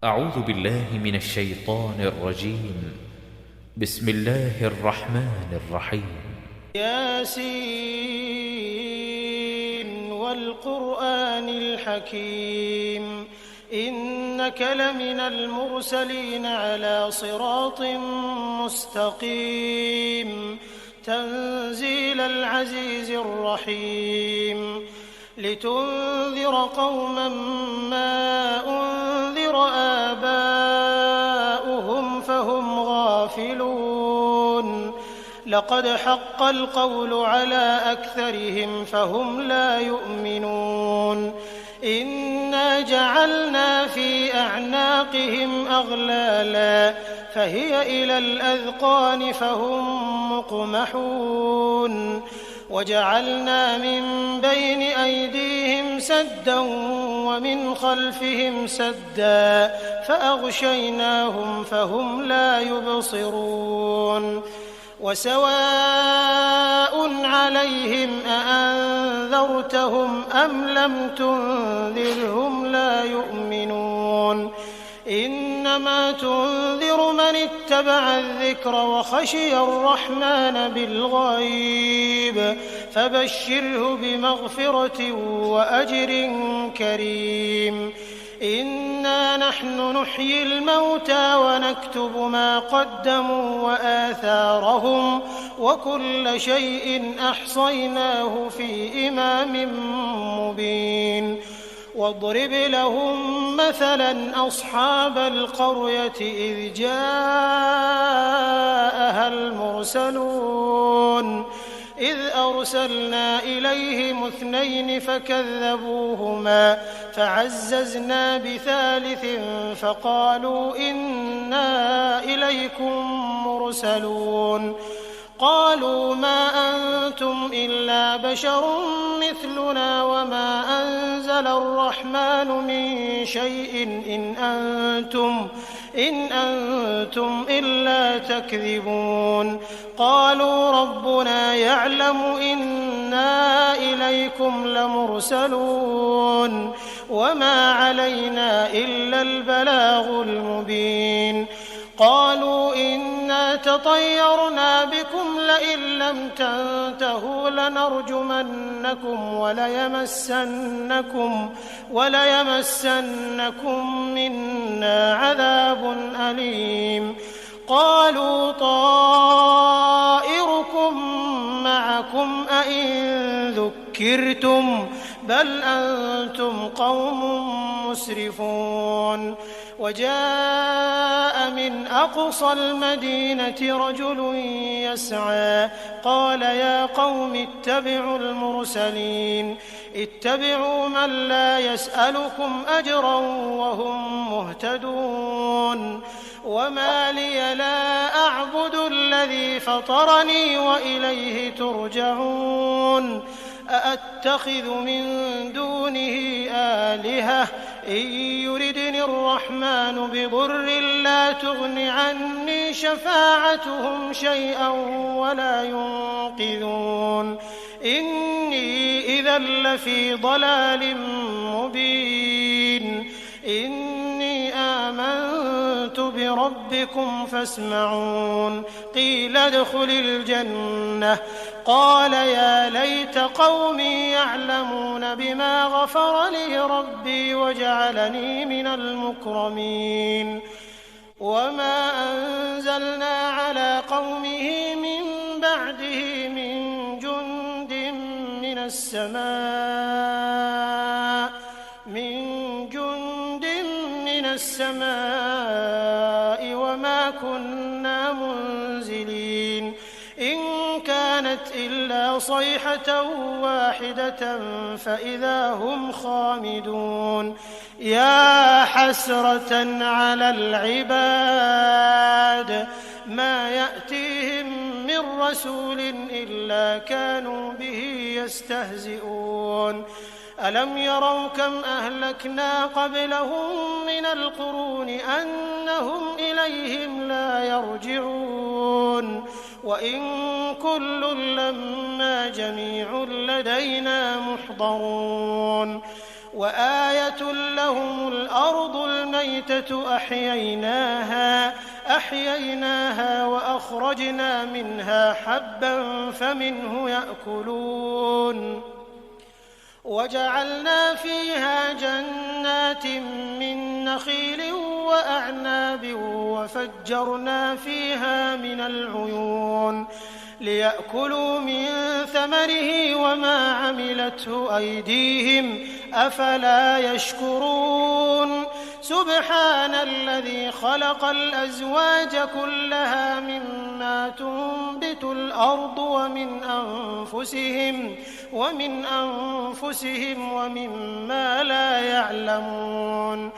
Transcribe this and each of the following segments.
أعوذ بالله من الشيطان الرجيم. بسم الله الرحمن الرحيم. ياسين والقرآن الحكيم إنك لمن المرسلين على صراط مستقيم تنزيل العزيز الرحيم لتنذر قوما ما أنذر آباؤهم فهم غافلون لقد حق القول على أكثرهم فهم لا يؤمنون إنا جعلنا في أعناقهم أغلالا فهي إلى الأذقان فهم مقمحون وجعلنا من بين أيديهم سدا ومن خلفهم سدا فأغشيناهم فهم لا يبصرون وسواء عليهم أأنذرتهم أم لم تنذرهم لا يؤمنون إنما تنذر من اتبع الذكر وخشي الرحمن بالغيب فبشره بمغفرة وأجر كريم إنا نحن نحيي الموتى ونكتب ما قدموا وآثارهم وكل شيء أحصيناه في إمام مبين واضرب لهم مثلا أصحاب القرية إذ جاءها المرسلون إذ أرسلنا إليهم 2 فكذبوهما فعززنا بثالث فقالوا إنا إليكم مرسلون قالوا ما أنتم إلا بشر مثلنا وما أنزل الرحمن من شيء إن أنتم إلا تكذبون قالوا ربنا يعلم إنا إليكم لمرسلون وما علينا إلا البلاغ المبين قالوا إنا تطيرنا بكم لئن لم تنتهوا لنرجمنكم وليمسنكم منا عذاب أليم قالوا طائركم معكم أئن ذكرتم بل أنتم قوم مسرفون وجاء من أقصى المدينة رجل يسعى قال يا قوم اتبعوا المرسلين اتبعوا من لا يسألكم أجرا وهم مهتدون وما لي لا أعبد الذي فطرني وإليه ترجعون أأتخذ من دونه آلهة إن يردني الرحمن بضر لا تغن عني شفاعتهم شيئا ولا ينقذون إني إذا لفي ضلال مبين إني آمنت بربكم فاسمعون قيل ادخل الجنة قال يا ليت قومي يعلمون بما غفر لي ربي وجعلني من المكرمين وما أنزلنا على قومه من بعده من جند من السماء وما كنا منزلين إن كانت إلا صيحة واحدة فإذا هم خامدون يا حسرة على العباد ما يأتيهم من رسول إلا كانوا به يستهزئون ألم يروا كم أهلكنا قبلهم من القرون أنهم إليهم لا يرجعون وإن كل لما جميع لدينا محضرون وآية لهم الأرض الميتة أحييناها وأخرجنا منها حبا فمنه يأكلون وجعلنا فيها جنات من نخيل وأعناب وفجرنا فيها من العيون ليأكلوا من ثمره وما عملته أيديهم أفلا يشكرون سبحان الذي خلق الأزواج كلها مما تنبت الأرض ومن أنفسهم ومما لا يعلمون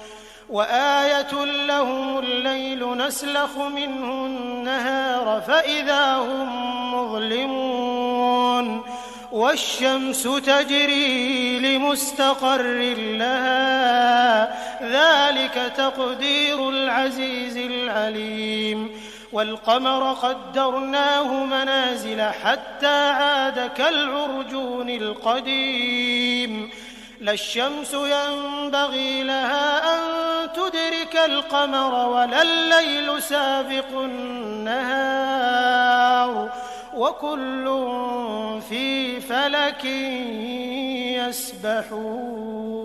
وآية لهم الليل نسلخ منه النهار فإذا هم مظلمون والشمس تجري لمستقر لها ذلك تقدير العزيز العليم والقمر قدرناه منازل حتى عاد كالعرجون القديم لا الشمس ينبغي لها أن تدرك القمر ولا الليل سابق النهار وكل في فلك يسبحون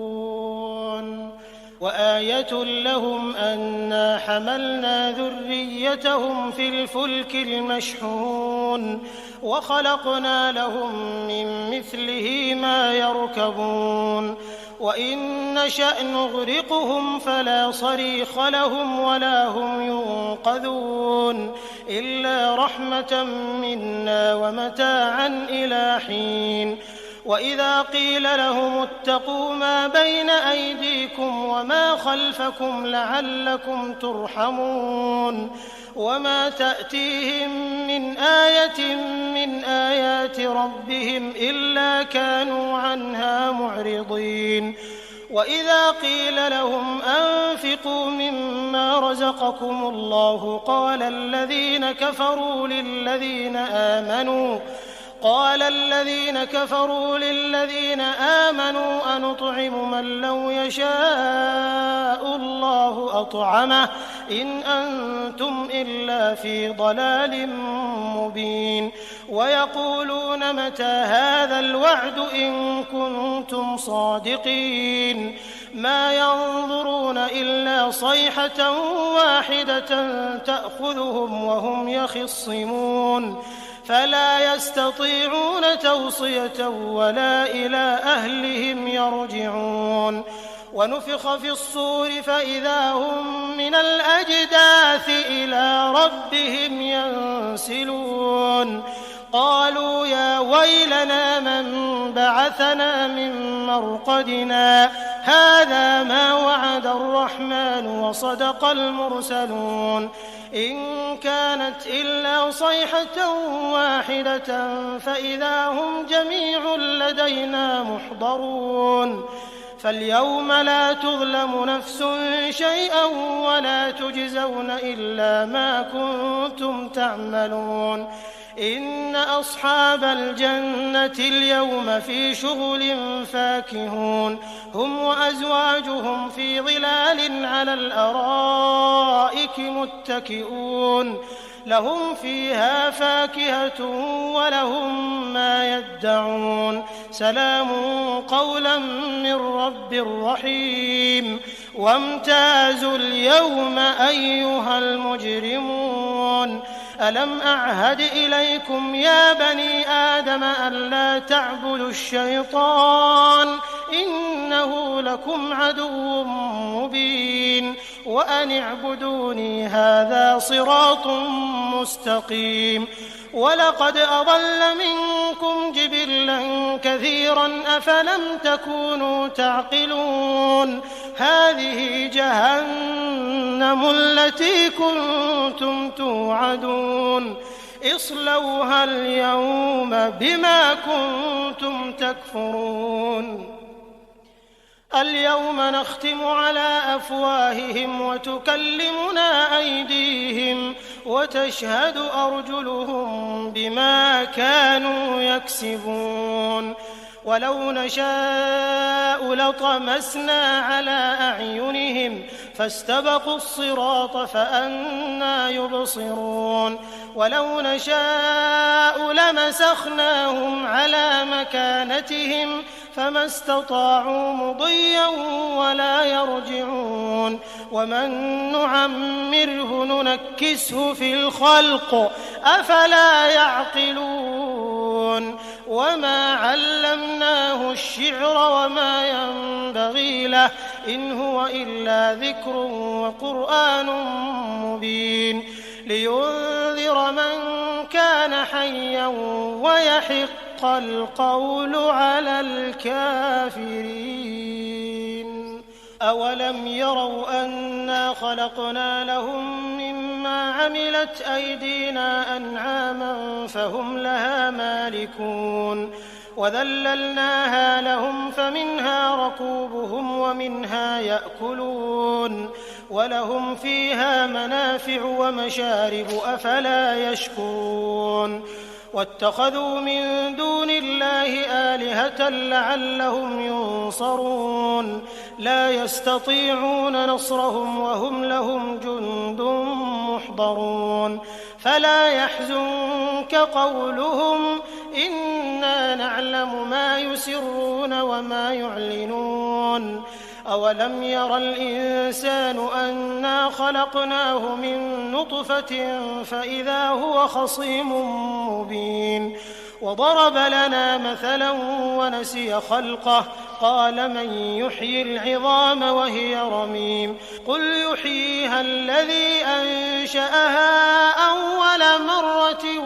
وآية لهم أنا حملنا ذريتهم في الفلك المشحون وخلقنا لهم من مثله ما يركبون وإن نشأ نغرقهم فلا صريخ لهم ولا هم ينقذون إلا رحمة منا ومتاعا إلى حين وإذا قيل لهم اتقوا ما بين أيديكم وما خلفكم لعلكم ترحمون وما تأتيهم من آية من آيات ربهم إلا كانوا عنها معرضين وإذا قيل لهم أنفقوا مما رزقكم الله قال الذين كفروا للذين آمنوا أنطعم من لو يشاء الله أطعمه إن أنتم إلا في ضلال مبين ويقولون متى هذا الوعد إن كنتم صادقين ما ينظرون إلا صيحة واحدة تأخذهم وهم يخصمون فلا يستطيعون توصية ولا إلى أهلهم يرجعون ونفخ في الصور فإذا هم من الأجداث إلى ربهم ينسلون قالوا يا ويلنا من بعثنا من مرقدنا هذا ما وعد الرحمن وصدق المرسلون إن كانت إلا صيحة واحدة فإذا هم جميع لدينا محضرون فاليوم لا تظلم نفس شيئا ولا تجزون إلا ما كنتم تعملون إن أصحاب الجنة اليوم في شغل فاكهون هم وأزواجهم في ظلال على الأرائك متكئون لهم فيها فاكهة ولهم ما يدعون سلام قولا من رب رحيم وامتازوا اليوم أيها المجرمون ألم أعهد إليكم يا بني آدم ألا تعبدوا الشيطان إنه لكم عدو مبين وأن اعبدوني هذا صراط مستقيم ولقد أضل منكم جبلا كثيرا أفلم تكونوا تعقلون هذه جهنم التي كنتم توعدون اصلوها اليوم بما كنتم تكفرون اليوم نختم على أفواههم وتكلمنا أيديهم وتشهد أرجلهم بما كانوا يكسبون ولو نشاء لطمسنا على أعينهم فاستبقوا الصراط فأنى يبصرون ولو نشاء لمسخناهم على مكانتهم فما استطاعوا مضيا ولا يرجعون ومن نعمره ننكسه في الخلق أفلا يعقلون وما علمناه الشعر وما ينبغي له إن هو إلا ذكر وقرآن مبين لينذر من كان حيا ويحق القول على الكافرين أولم يروا أنا خلقنا لهم مما عملت أيدينا أنعاما فهم لها مالكون وذللناها لهم فمنها ركوبهم ومنها يأكلون ولهم فيها منافع ومشارب أفلا يشكرون واتخذوا من دون الله آلهة لعلهم ينصرون لا يستطيعون نصرهم وهم لهم جند محضرون فلا يحزنك قولهم إنا نعلم ما يسرون وما يعلنون أولم ير الإنسان أنا خلقناه من نطفة فإذا هو خصيم مبين وضرب لنا مثلا ونسي خلقه قال من يحيي العظام وهي رميم قل يحييها الذي أنشأها أول مرة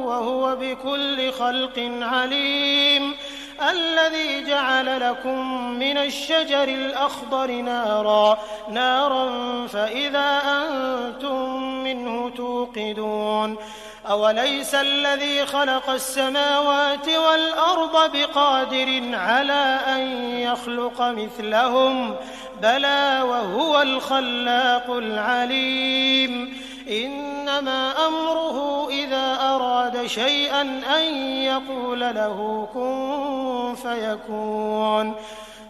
وهو بكل خلق عليم الذي جعل لكم من الشجر الأخضر نارا فإذا أنتم منه توقدون أوليس الذي خلق السماوات والأرض بقادر على أن يخلق مثلهم بلى وهو الخلاق العليم إنما أمره إذا أراد شيئا أن يقول له كن فيكون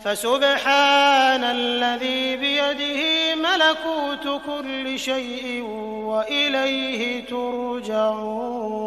فسبحان الذي بيده ملكوت كل شيء وإليه ترجعون